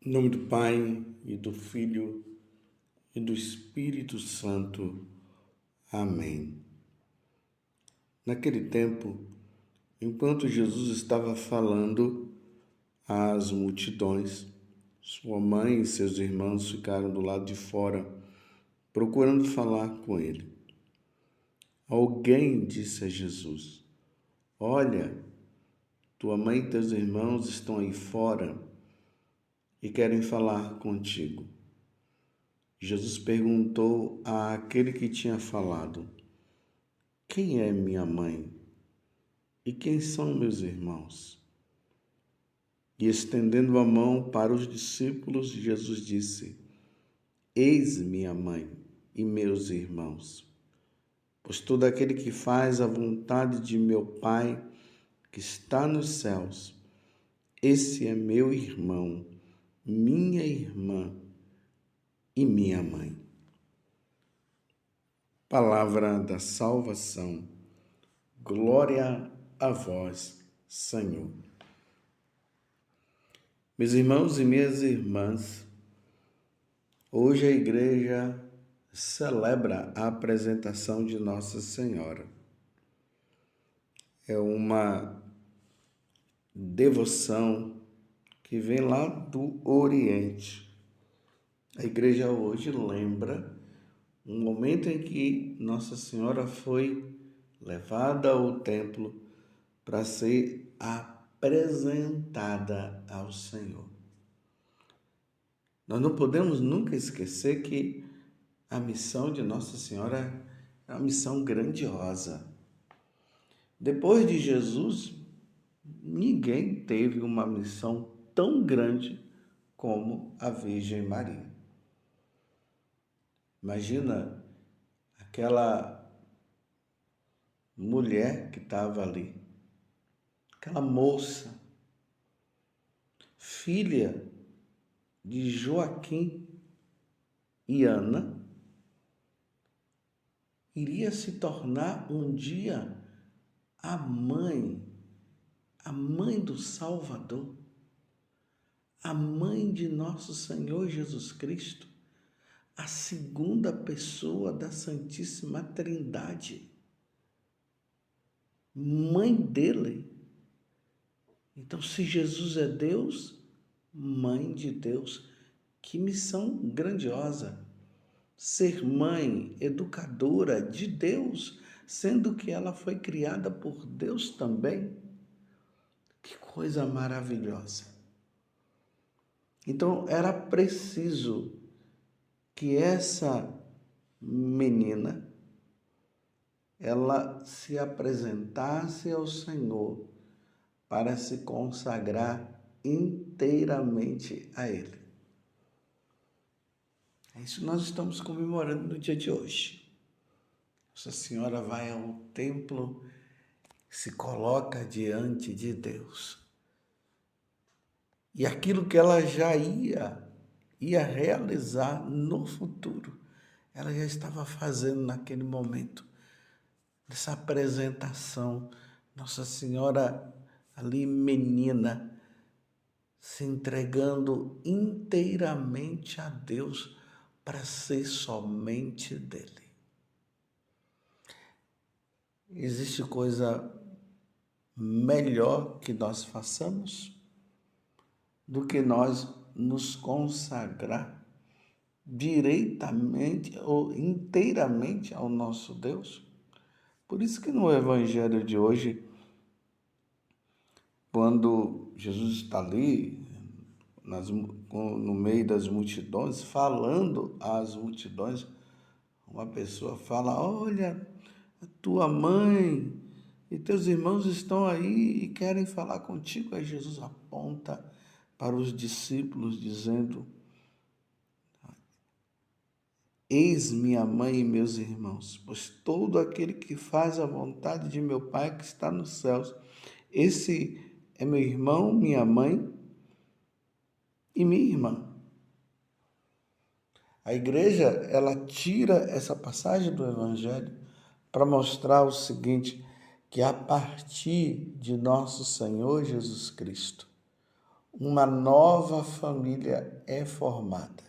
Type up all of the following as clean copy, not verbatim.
Em nome do Pai, e do Filho, e do Espírito Santo. Amém. Naquele tempo, enquanto Jesus estava falando às multidões, sua mãe e seus irmãos ficaram do lado de fora, procurando falar com ele. Alguém disse a Jesus: Olha, tua mãe e teus irmãos estão aí fora e querem falar contigo. Jesus perguntou àquele que tinha falado: Quem é minha mãe? E quem são meus irmãos? E estendendo a mão para os discípulos, Jesus disse: Eis minha mãe e meus irmãos. Pois todo aquele que faz a vontade de meu Pai, que está nos céus, esse é meu irmão, minha irmã e minha mãe. Palavra da salvação. Glória a vós, Senhor. Meus irmãos e minhas irmãs, hoje a igreja celebra a apresentação de Nossa Senhora. É uma devoção que vem lá do Oriente. A igreja hoje lembra um momento em que Nossa Senhora foi levada ao templo para ser apresentada ao Senhor. Nós não podemos nunca esquecer que a missão de Nossa Senhora é uma missão grandiosa. Depois de Jesus, ninguém teve uma missão tão grande como a Virgem Maria. Imagina aquela mulher que estava ali, aquela moça, filha de Joaquim e Ana, iria se tornar um dia a mãe do Salvador, a mãe de nosso Senhor Jesus Cristo, a segunda pessoa da Santíssima Trindade, mãe dele. Então, se Jesus é Deus, mãe de Deus, que missão grandiosa! Ser mãe, educadora de Deus, sendo que ela foi criada por Deus também. Que coisa maravilhosa! Então, era preciso que essa menina, ela se apresentasse ao Senhor para se consagrar inteiramente a Ele. É isso que nós estamos comemorando no dia de hoje. Nossa Senhora vai ao templo, se coloca diante de Deus. E aquilo que ela já ia realizar no futuro, ela já estava fazendo naquele momento dessa apresentação. Nossa Senhora ali menina, se entregando inteiramente a Deus para ser somente dele. Existe coisa melhor que nós façamos do que nós nos consagrar diretamente ou inteiramente ao nosso Deus? Por isso que no Evangelho de hoje, quando Jesus está ali no meio das multidões, falando às multidões, uma pessoa fala: Olha, a tua mãe e teus irmãos estão aí e querem falar contigo. Aí Jesus aponta para os discípulos dizendo: Eis minha mãe e meus irmãos, pois todo aquele que faz a vontade de meu Pai que está nos céus, esse é meu irmão, minha mãe e minha irmã. A igreja, ela tira essa passagem do Evangelho para mostrar o seguinte, que a partir de nosso Senhor Jesus Cristo, uma nova família é formada.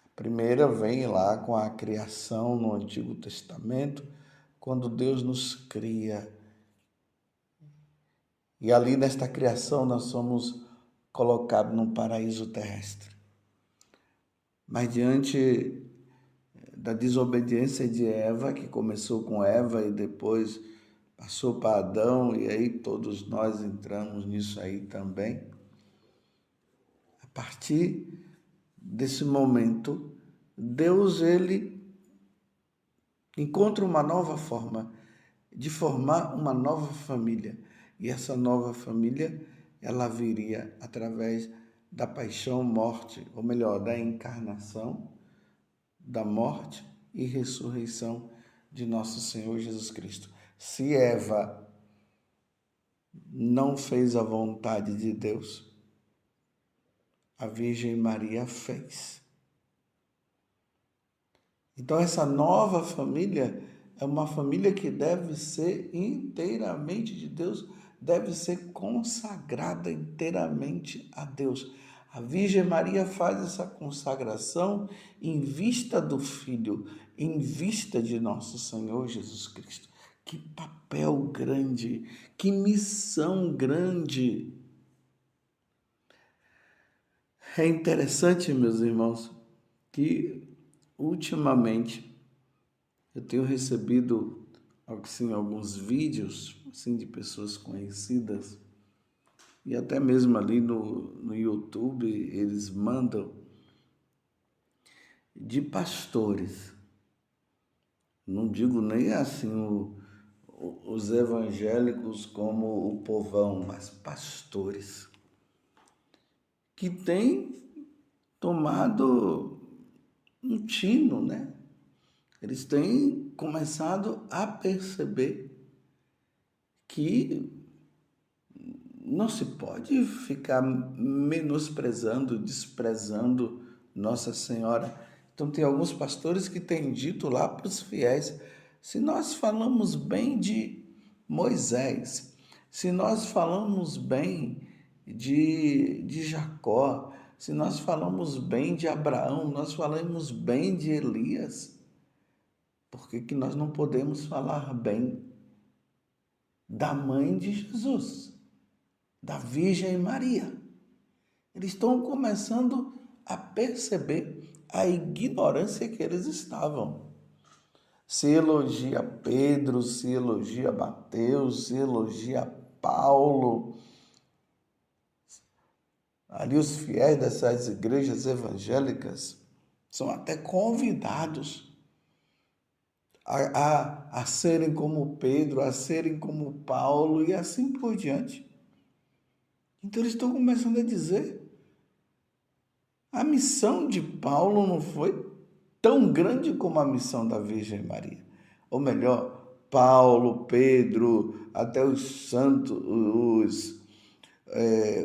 A primeira vem lá com a criação no Antigo Testamento, quando Deus nos cria. E ali nesta criação nós somos colocados num paraíso terrestre. Mas diante da desobediência de Eva, que começou com Eva e depois passou para Adão, e aí todos nós entramos nisso aí também. A partir desse momento, Deus, ele encontra uma nova forma de formar uma nova família. E essa nova família, ela viria através da paixão, morte, ou melhor, da encarnação, da morte e ressurreição de nosso Senhor Jesus Cristo. Se Eva não fez a vontade de Deus, a Virgem Maria fez. Então essa nova família é uma família que deve ser inteiramente de Deus, deve ser consagrada inteiramente a Deus. A Virgem Maria faz essa consagração em vista do Filho, em vista de nosso Senhor Jesus Cristo. Que papel grande, que missão grande. É interessante, meus irmãos, que ultimamente eu tenho recebido assim, alguns vídeos assim, de pessoas conhecidas e até mesmo ali no YouTube eles mandam de pastores. Não digo nem assim os evangélicos como o povão, mas pastores que têm tomado um tino, né? Eles têm começado a perceber que não se pode ficar menosprezando, desprezando Nossa Senhora. Então, tem alguns pastores que têm dito lá para os fiéis: se nós falamos bem de Moisés, se nós falamos bem de Jacó, se nós falamos bem de Abraão, nós falamos bem de Elias, por que nós não podemos falar bem da mãe de Jesus, da Virgem Maria? Eles estão começando a perceber a ignorância que eles estavam. Se elogia Pedro, se elogia Mateus, se elogia Paulo. Ali os fiéis dessas igrejas evangélicas são até convidados a serem como Pedro, a serem como Paulo e assim por diante. Então eles estão começando a dizer: a missão de Paulo não foi tão grande como a missão da Virgem Maria. Ou melhor, Paulo, Pedro, até os santos,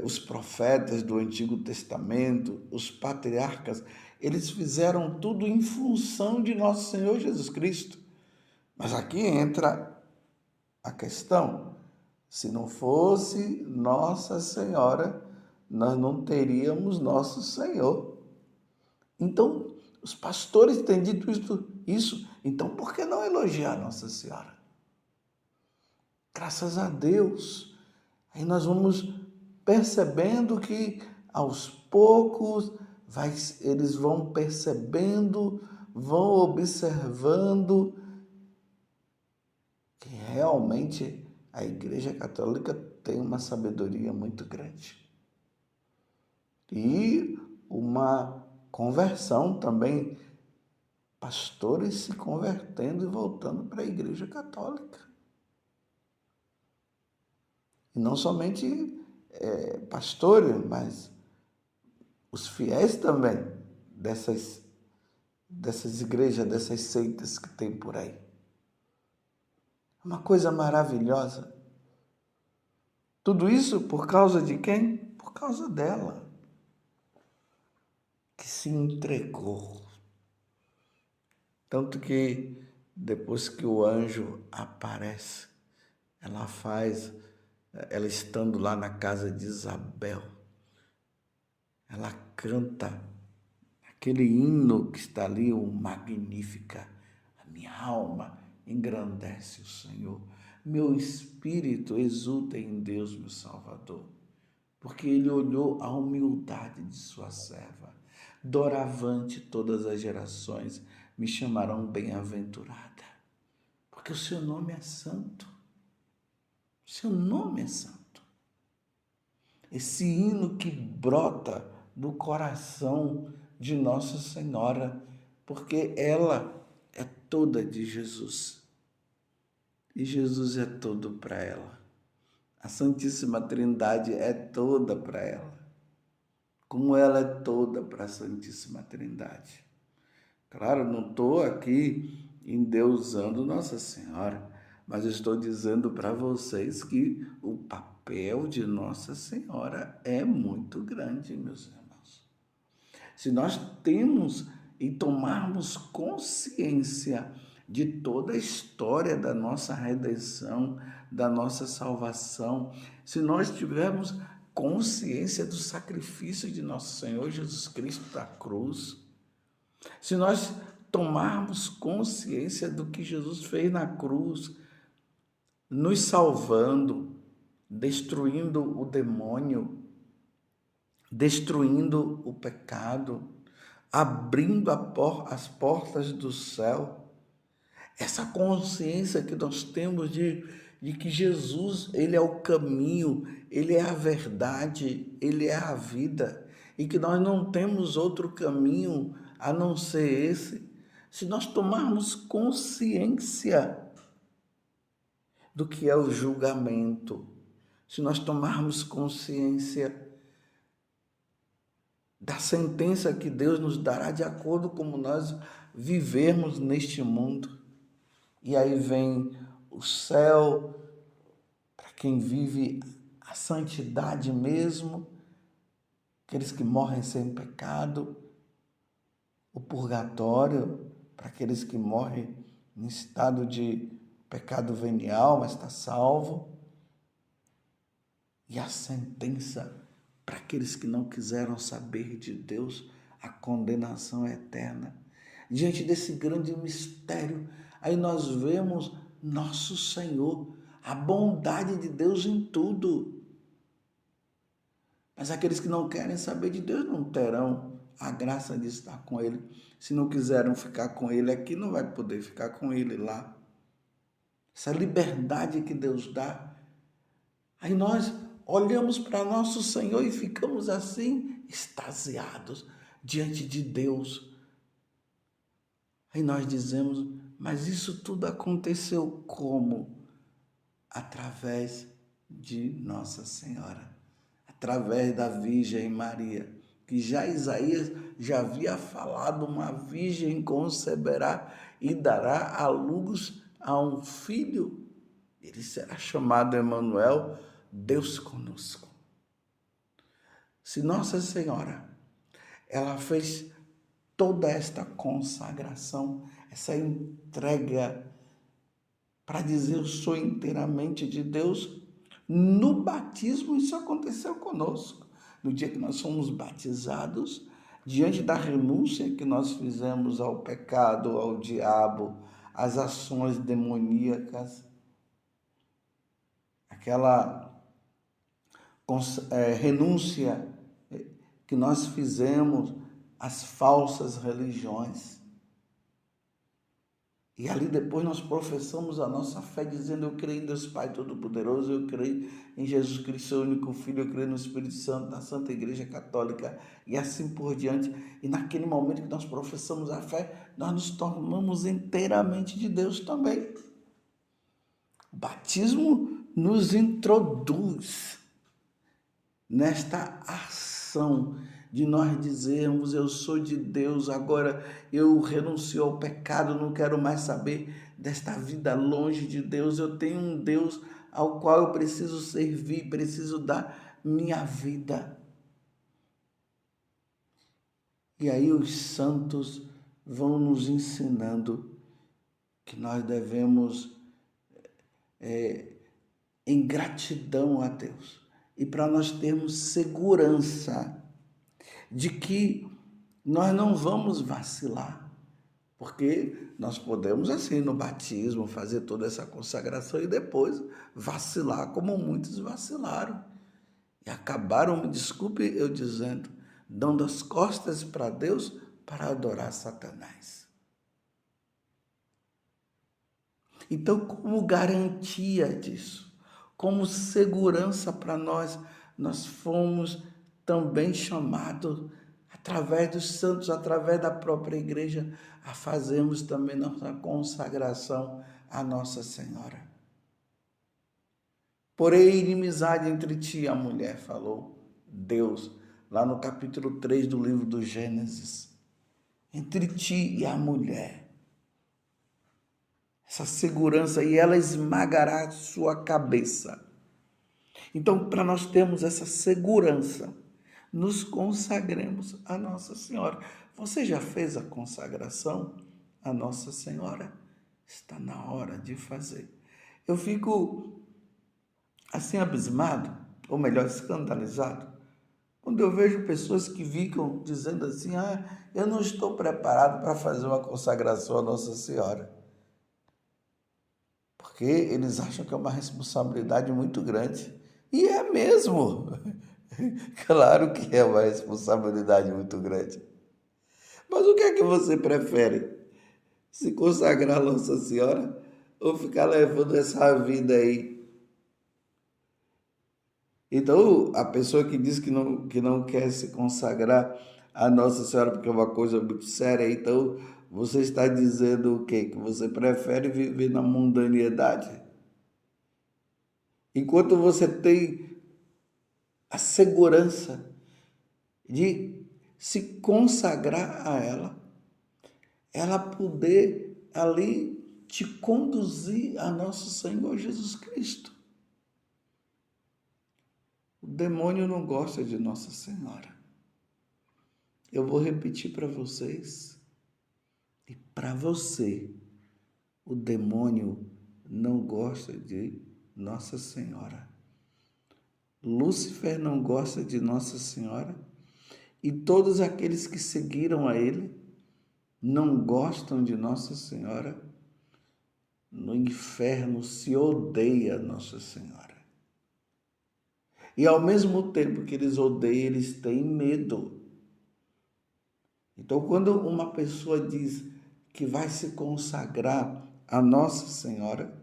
os profetas do Antigo Testamento, os patriarcas, eles fizeram tudo em função de nosso Senhor Jesus Cristo. Mas aqui entra a questão: se não fosse Nossa Senhora, nós não teríamos nosso Senhor. Então, os pastores têm dito isso, então por que não elogiar Nossa Senhora? Graças a Deus. Aí nós vamos percebendo que aos poucos eles vão percebendo, vão observando que realmente a Igreja Católica tem uma sabedoria muito grande. E uma conversão também, pastores se convertendo e voltando para a Igreja Católica. E não somente pastores, mas os fiéis também dessas igrejas, dessas seitas que tem por aí. Uma coisa maravilhosa. Tudo isso por causa de quem? Por causa dela, que se entregou. Tanto que depois que o anjo aparece, ela faz ela estando lá na casa de Isabel, ela canta aquele hino que está ali, o Magnífica. A minha alma engrandece o Senhor. Meu espírito exulta em Deus, meu Salvador, porque ele olhou a humildade de sua serva. Doravante todas as gerações me chamarão bem-aventurada, porque o seu nome é santo. O seu nome é santo. Esse hino que brota do coração de Nossa Senhora, porque ela é toda de Jesus. E Jesus é todo para ela. A Santíssima Trindade é toda para ela, como ela é toda para a Santíssima Trindade. Claro, não estou aqui endeusando Nossa Senhora, mas estou dizendo para vocês que o papel de Nossa Senhora é muito grande, meus irmãos. Se nós temos e tomarmos consciência de toda a história da nossa redenção, da nossa salvação, se nós tivermos consciência do sacrifício de nosso Senhor Jesus Cristo da cruz, se nós tomarmos consciência do que Jesus fez na cruz, nos salvando, destruindo o demônio, destruindo o pecado, abrindo as portas do céu, essa consciência que nós temos de que Jesus, ele é o caminho, ele é a verdade, ele é a vida, e que nós não temos outro caminho a não ser esse. Se nós tomarmos consciência do que é o julgamento, se nós tomarmos consciência da sentença que Deus nos dará de acordo com como nós vivermos neste mundo. E aí vem o céu para quem vive a santidade mesmo, aqueles que morrem sem pecado, o purgatório para aqueles que morrem em estado de pecado venial, mas está salvo, e a sentença para aqueles que não quiseram saber de Deus, a condenação eterna. Diante desse grande mistério, aí nós vemos nosso Senhor, a bondade de Deus em tudo. Mas aqueles que não querem saber de Deus não terão a graça de estar com Ele. Se não quiseram ficar com Ele aqui, não vai poder ficar com Ele lá. Essa liberdade que Deus dá. Aí nós olhamos para nosso Senhor e ficamos assim, extasiados diante de Deus. Aí nós dizemos, mas isso tudo aconteceu como? Através de Nossa Senhora, através da Virgem Maria, que já Isaías já havia falado, uma virgem conceberá e dará à luz a um filho, ele será chamado Emanuel, Deus conosco. Se Nossa Senhora, ela fez toda esta consagração, essa entrega para dizer eu sou inteiramente de Deus, no batismo isso aconteceu conosco. No dia que nós fomos batizados, diante da renúncia que nós fizemos ao pecado, ao diabo, às ações demoníacas, aquela renúncia que nós fizemos às falsas religiões. E ali depois nós professamos a nossa fé dizendo, eu creio em Deus Pai Todo-Poderoso, eu creio em Jesus Cristo, seu único Filho, eu creio no Espírito Santo, na Santa Igreja Católica e assim por diante. E naquele momento que nós professamos a fé, nós nos tornamos inteiramente de Deus também. O batismo nos introduz nesta ação de nós dizermos, eu sou de Deus, agora eu renuncio ao pecado, não quero mais saber desta vida longe de Deus, eu tenho um Deus ao qual eu preciso servir, preciso dar minha vida. E aí os santos vão nos ensinando que nós devemos em gratidão a Deus e para nós termos segurança de que nós não vamos vacilar, porque nós podemos, assim, no batismo, fazer toda essa consagração e depois vacilar, como muitos vacilaram e acabaram, me desculpe eu dizendo, dando as costas para Deus para adorar Satanás. Então, como garantia disso, como segurança para nós, nós fomos também chamados, através dos santos, através da própria igreja, a fazermos também nossa consagração à Nossa Senhora. Porém, inimizade entre ti e a mulher, falou Deus, lá no capítulo 3 do livro do Gênesis. Entre ti e a mulher. Essa segurança, e ela esmagará a sua cabeça. Então, para nós termos essa segurança, nos consagremos a Nossa Senhora. Você já fez a consagração a Nossa Senhora? Está na hora de fazer. Eu fico assim abismado, ou melhor, escandalizado, quando eu vejo pessoas que ficam dizendo assim, eu não estou preparado para fazer uma consagração a Nossa Senhora. Porque eles acham que é uma responsabilidade muito grande. E é mesmo. Claro que é uma responsabilidade muito grande. Mas o que é que você prefere? Se consagrar a Nossa Senhora ou ficar levando essa vida aí? Então, a pessoa que diz que não quer se consagrar a Nossa Senhora porque é uma coisa muito séria, então você está dizendo o quê? Que você prefere viver na mundanidade? Enquanto você tem a segurança de se consagrar a ela poder ali te conduzir a nosso Senhor Jesus Cristo. O demônio não gosta de Nossa Senhora. Eu vou repetir para vocês e para você. O demônio não gosta de Nossa Senhora. Lúcifer não gosta de Nossa Senhora e todos aqueles que seguiram a ele não gostam de Nossa Senhora. No inferno se odeia Nossa Senhora. E ao mesmo tempo que eles odeiam, eles têm medo. Então, quando uma pessoa diz que vai se consagrar a Nossa Senhora,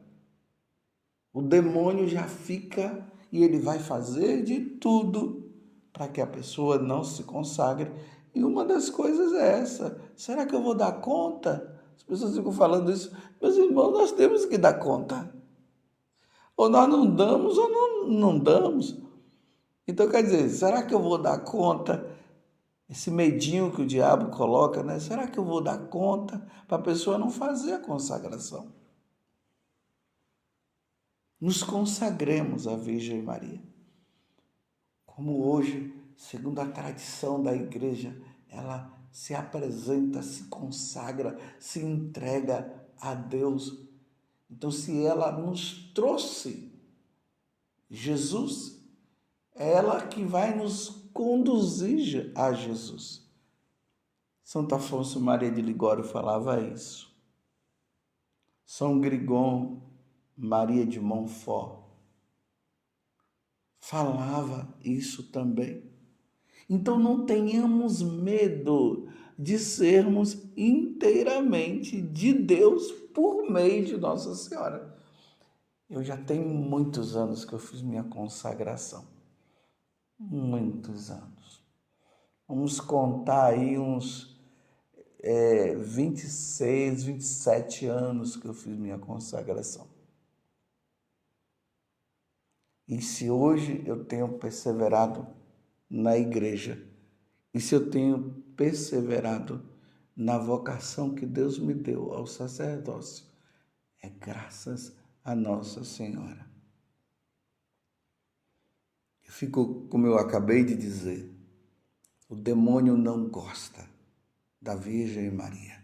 o demônio já fica e ele vai fazer de tudo para que a pessoa não se consagre. E uma das coisas é essa: será que eu vou dar conta? As pessoas ficam falando isso. Meus irmãos, nós temos que dar conta. Ou nós não damos ou não damos. Então, quer dizer, será que eu vou dar conta? Esse medinho que o diabo coloca, né? Será que eu vou dar conta para a pessoa não fazer a consagração? Nos consagremos à Virgem Maria. Como hoje, segundo a tradição da igreja, ela se apresenta, se consagra, se entrega a Deus. Então, se ela nos trouxe Jesus, é ela que vai nos conduzir a Jesus. Santo Afonso Maria de Ligório falava isso. São Grigom Maria de Montfort falava isso também. Então não tenhamos medo de sermos inteiramente de Deus por meio de Nossa Senhora. Eu já tenho muitos anos que eu fiz minha consagração. Muitos anos. Vamos contar aí uns 26, 27 anos que eu fiz minha consagração. E se hoje eu tenho perseverado na igreja, e se eu tenho perseverado na vocação que Deus me deu ao sacerdócio, é graças a Nossa Senhora. Eu fico, como eu acabei de dizer, o demônio não gosta da Virgem Maria,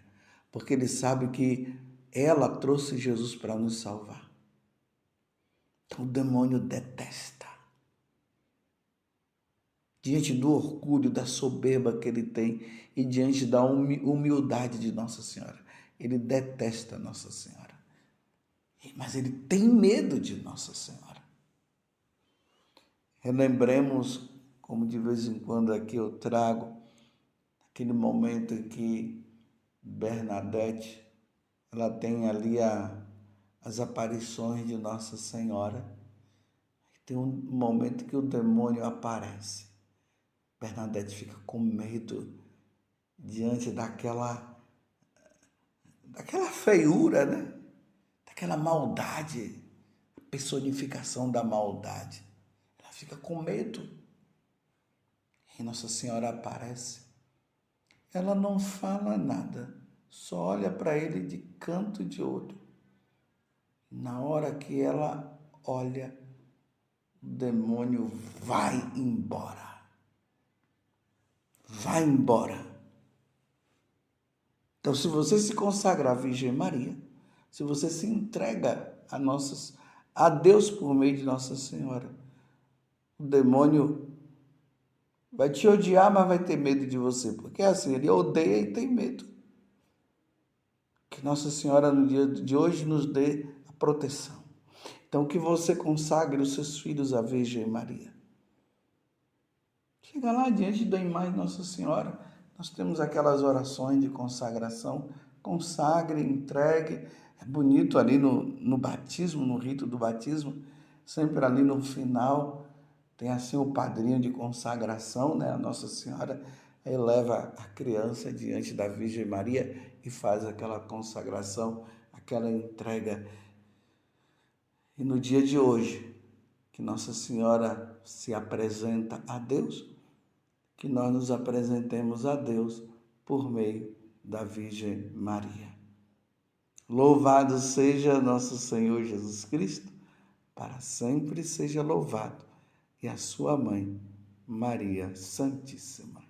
porque ele sabe que ela trouxe Jesus para nos salvar. Então o demônio detesta. Diante do orgulho, da soberba que ele tem e diante da humildade de Nossa Senhora, ele detesta Nossa Senhora. Mas ele tem medo de Nossa Senhora. Relembremos, como de vez em quando aqui eu trago, aquele momento em que Bernadette, ela tem ali as aparições de Nossa Senhora. Tem um momento que o demônio aparece. Bernadette fica com medo diante daquela feiura, né? Daquela maldade, a personificação da maldade. Ela fica com medo. E Nossa Senhora aparece. Ela não fala nada, só olha para ele de canto de olho. Na hora que ela olha, o demônio vai embora. Vai embora. Então, se você se consagra à Virgem Maria, se você se entrega a Deus por meio de Nossa Senhora, o demônio vai te odiar, mas vai ter medo de você, porque é assim, ele odeia e tem medo. Que Nossa Senhora no dia de hoje nos dê a proteção. Então, que você consagre os seus filhos à Virgem Maria. Chega lá diante da imagem de Nossa Senhora, nós temos aquelas orações de consagração, consagre, entregue. É bonito ali no batismo, no rito do batismo, sempre ali no final, tem assim o padrinho de consagração, né? A Nossa Senhora eleva a criança diante da Virgem Maria e faz aquela consagração, aquela entrega. E no dia de hoje, que Nossa Senhora se apresenta a Deus, que nós nos apresentemos a Deus por meio da Virgem Maria. Louvado seja nosso Senhor Jesus Cristo, para sempre seja louvado, e a sua mãe, Maria Santíssima.